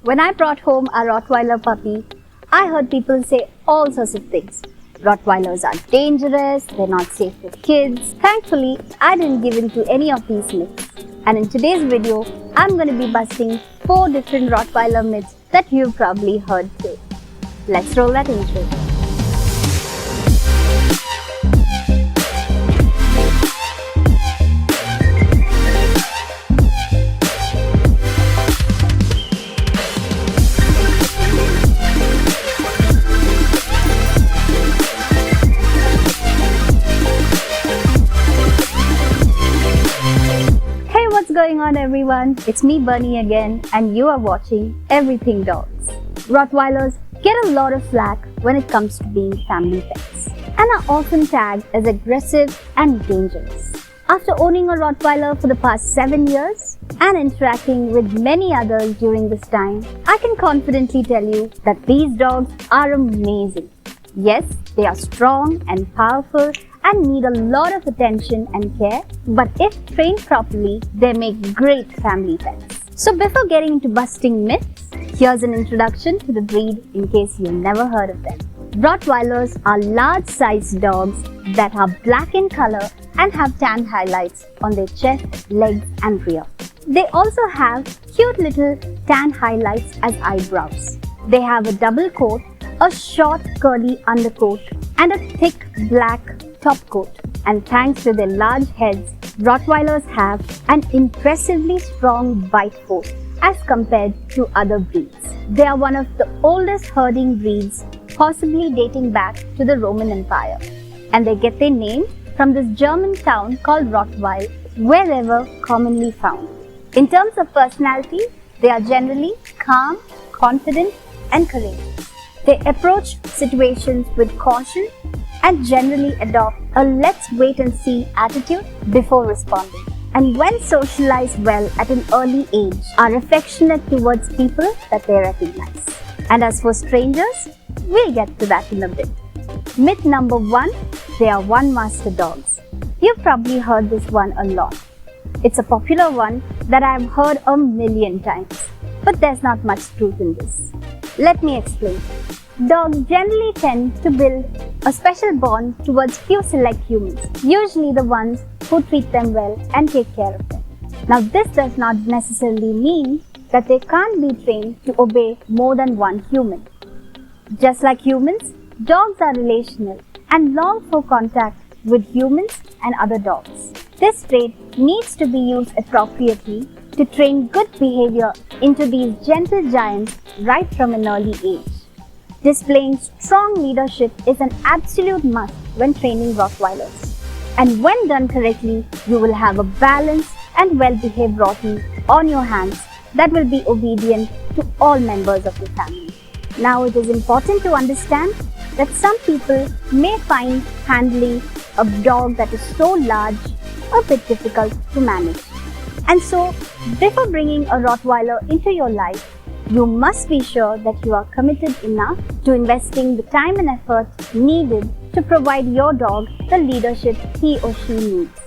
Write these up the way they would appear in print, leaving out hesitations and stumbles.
When I brought home a Rottweiler puppy, I heard people say all sorts of things. Rottweilers are dangerous, they're not safe with kids. Thankfully, I didn't give in to any of these myths. And in today's video, I'm going to be busting 4 different Rottweiler myths that you've probably heard too. Let's roll that intro. What's going on, everyone? It's me, Bunny, again, and you are watching Everything Dogs. Rottweilers get a lot of flack when it comes to being family pets and are often tagged as aggressive and dangerous. After owning a Rottweiler for the past 7 years and interacting with many others during this time, I can confidently tell you that these dogs are amazing. Yes, they are strong and powerful and need a lot of attention and care, but if trained properly, they make great family pets. So before getting into busting myths, here's an introduction to the breed in case you've never heard of them. Rottweilers are large-sized dogs that are black in color and have tan highlights on their chest, legs and rear. They also have cute little tan highlights as eyebrows. They have a double coat, a short curly undercoat and a thick black top coat. And thanks to their large heads, Rottweilers have an impressively strong bite force as compared to other breeds. They are one of the oldest herding breeds, possibly dating back to the Roman Empire. And they get their name from this German town called Rottweil, where they were commonly found. In terms of personality, they are generally calm, confident and courageous. They approach situations with caution and generally adopt a let's wait and see attitude before responding. And when socialized well at an early age, are affectionate towards people that they recognize. And as for strangers, we'll get to that in a bit. Myth number 1, they are one master dogs. You've probably heard this one a lot. It's a popular one that I've heard a million times, but there's not much truth in this. Let me explain. Dogs generally tend to build a special bond towards few select humans, usually the ones who treat them well and take care of them. Now, this does not necessarily mean that they can't be trained to obey more than one human. Just like humans, dogs are relational and long for contact with humans and other dogs. This trait needs to be used appropriately to train good behavior into these gentle giants right from an early age. Displaying strong leadership is an absolute must when training Rottweilers. And when done correctly, you will have a balanced and well-behaved Rottie on your hands that will be obedient to all members of your family. Now, it is important to understand that some people may find handling a dog that is so large a bit difficult to manage. And so, before bringing a Rottweiler into your life, you must be sure that you are committed enough to investing the time and effort needed to provide your dog the leadership he or she needs.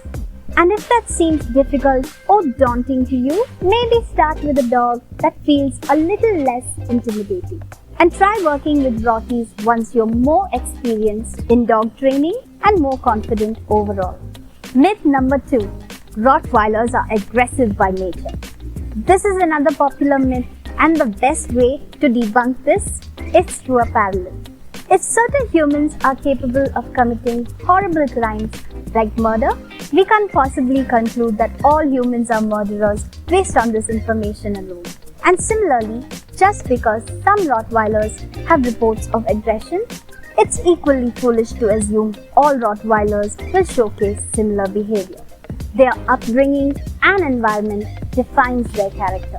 And if that seems difficult or daunting to you, maybe start with a dog that feels a little less intimidating. And try working with Rotties once you're more experienced in dog training and more confident overall. Myth number 2. Rottweilers are aggressive by nature. This is another popular myth, and the best way to debunk this is through a parallel. If certain humans are capable of committing horrible crimes like murder, we can't possibly conclude that all humans are murderers based on this information alone. And similarly, just because some Rottweilers have reports of aggression, it's equally foolish to assume all Rottweilers will showcase similar behavior. Their upbringing and environment defines their character.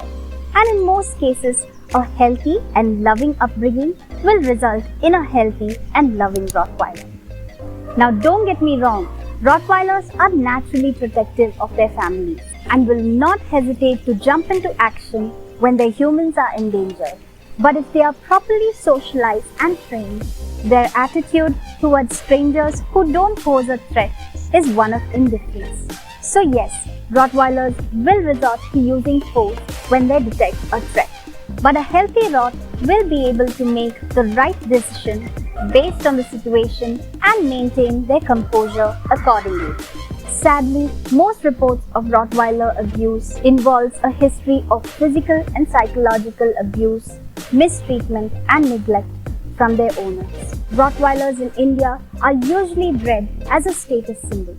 And in most cases, a healthy and loving upbringing will result in a healthy and loving Rottweiler. Now, don't get me wrong, Rottweilers are naturally protective of their families and will not hesitate to jump into action when their humans are in danger. But if they are properly socialized and trained, their attitude towards strangers who don't pose a threat is one of indifference. So yes, Rottweilers will resort to using force when they detect a threat. But a healthy rott will be able to make the right decision based on the situation and maintain their composure accordingly. Sadly, most reports of Rottweiler abuse involves a history of physical and psychological abuse, mistreatment and neglect from their owners. Rottweilers in India are usually bred as a status symbol,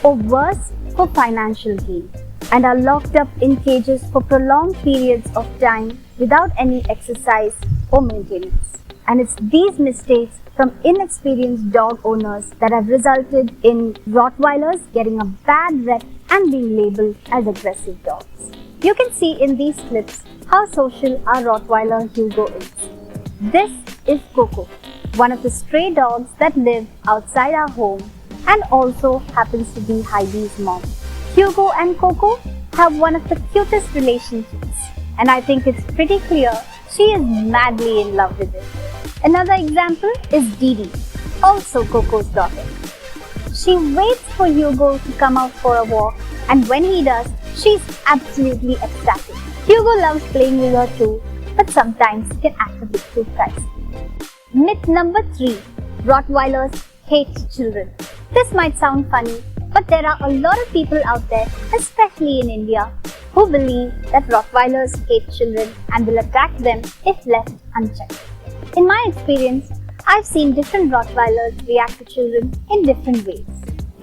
or worse, for financial gain, and are locked up in cages for prolonged periods of time without any exercise or maintenance. And it's these mistakes from inexperienced dog owners that have resulted in Rottweilers getting a bad rep and being labeled as aggressive dogs. You can see in these clips how social our Rottweiler Hugo is. This is Coco, one of the stray dogs that live outside our home and also happens to be Heidi's mom. Hugo and Coco have one of the cutest relationships, and I think it's pretty clear she is madly in love with it. Another example is Didi, also Coco's daughter. She waits for Hugo to come out for a walk, and when he does, she's absolutely ecstatic. Hugo loves playing with her too, but sometimes can act a bit too pricey. Myth number 3. Rottweilers hate children. This might sound funny, but there are a lot of people out there, especially in India, who believe that Rottweilers hate children and will attack them if left unchecked. In my experience, I've seen different Rottweilers react to children in different ways.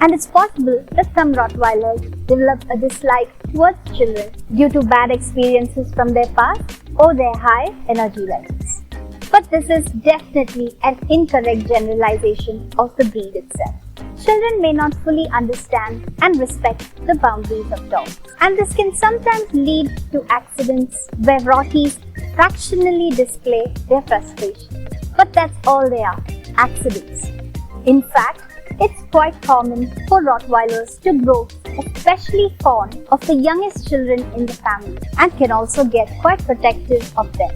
And it's possible that some Rottweilers develop a dislike towards children due to bad experiences from their past or their high energy levels. But this is definitely an incorrect generalization of the breed itself. Children may not fully understand and respect the boundaries of dogs, and this can sometimes lead to accidents where rotties fractionally display their frustration. But that's all they are, accidents. In fact, it's quite common for Rottweilers to grow especially fond of the youngest children in the family and can also get quite protective of them.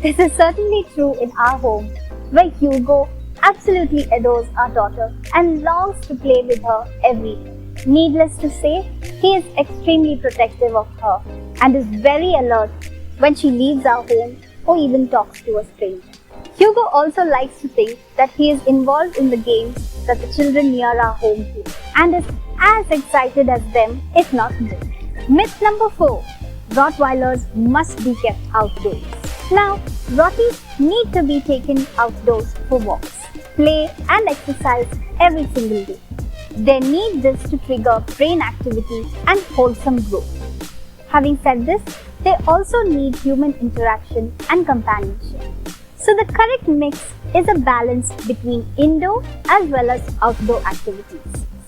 This is certainly true in our home, where Hugo absolutely adores our daughter and longs to play with her every day. Needless to say, he is extremely protective of her and is very alert when she leaves our home or even talks to a stranger. Hugo also likes to think that he is involved in the games that the children near our home play and is as excited as them, if not more. Myth number 4. Rottweilers must be kept outdoors. Now, rotties need to be taken outdoors for walks, play and exercise every single day. They need this to trigger brain activity and wholesome growth. Having said this, they also need human interaction and companionship. So the correct mix is a balance between indoor as well as outdoor activities.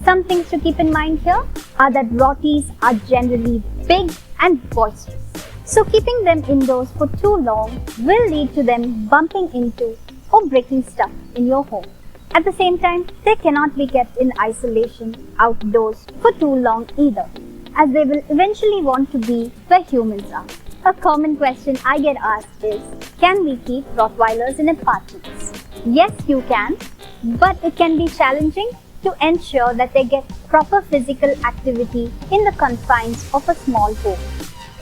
Some things to keep in mind here are that rotties are generally big and boisterous. So keeping them indoors for too long will lead to them bumping into or breaking stuff in your home. At the same time, they cannot be kept in isolation outdoors for too long either, as they will eventually want to be where humans are. A common question I get asked is, can we keep Rottweilers in apartments? Yes, you can, but it can be challenging to ensure that they get proper physical activity in the confines of a small home.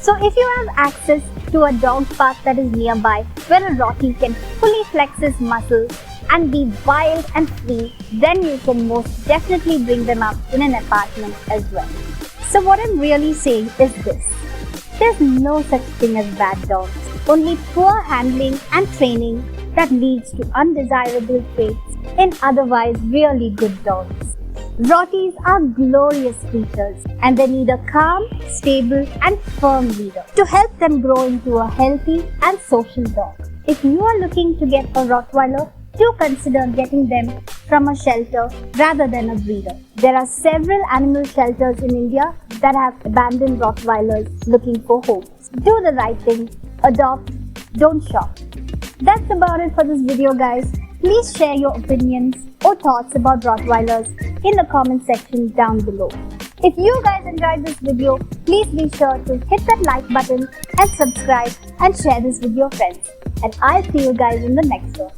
So if you have access to a dog park that is nearby where a rottie can fully flex his muscles and be wild and free, then you can most definitely bring them up in an apartment as well. So what I'm really saying is this. There's no such thing as bad dogs, only poor handling and training that leads to undesirable traits in otherwise really good dogs. Rotties are glorious creatures and they need a calm, stable and firm leader to help them grow into a healthy and social dog. If you are looking to get a Rottweiler, do consider getting them from a shelter rather than a breeder. There are several animal shelters in India that have abandoned Rottweilers looking for homes. Do the right thing, adopt, don't shop. That's about it for this video, guys. Please share your opinions or thoughts about Rottweilers in the comment section down below. If you guys enjoyed this video, please be sure to hit that like button and subscribe and share this with your friends. And I'll see you guys in the next one.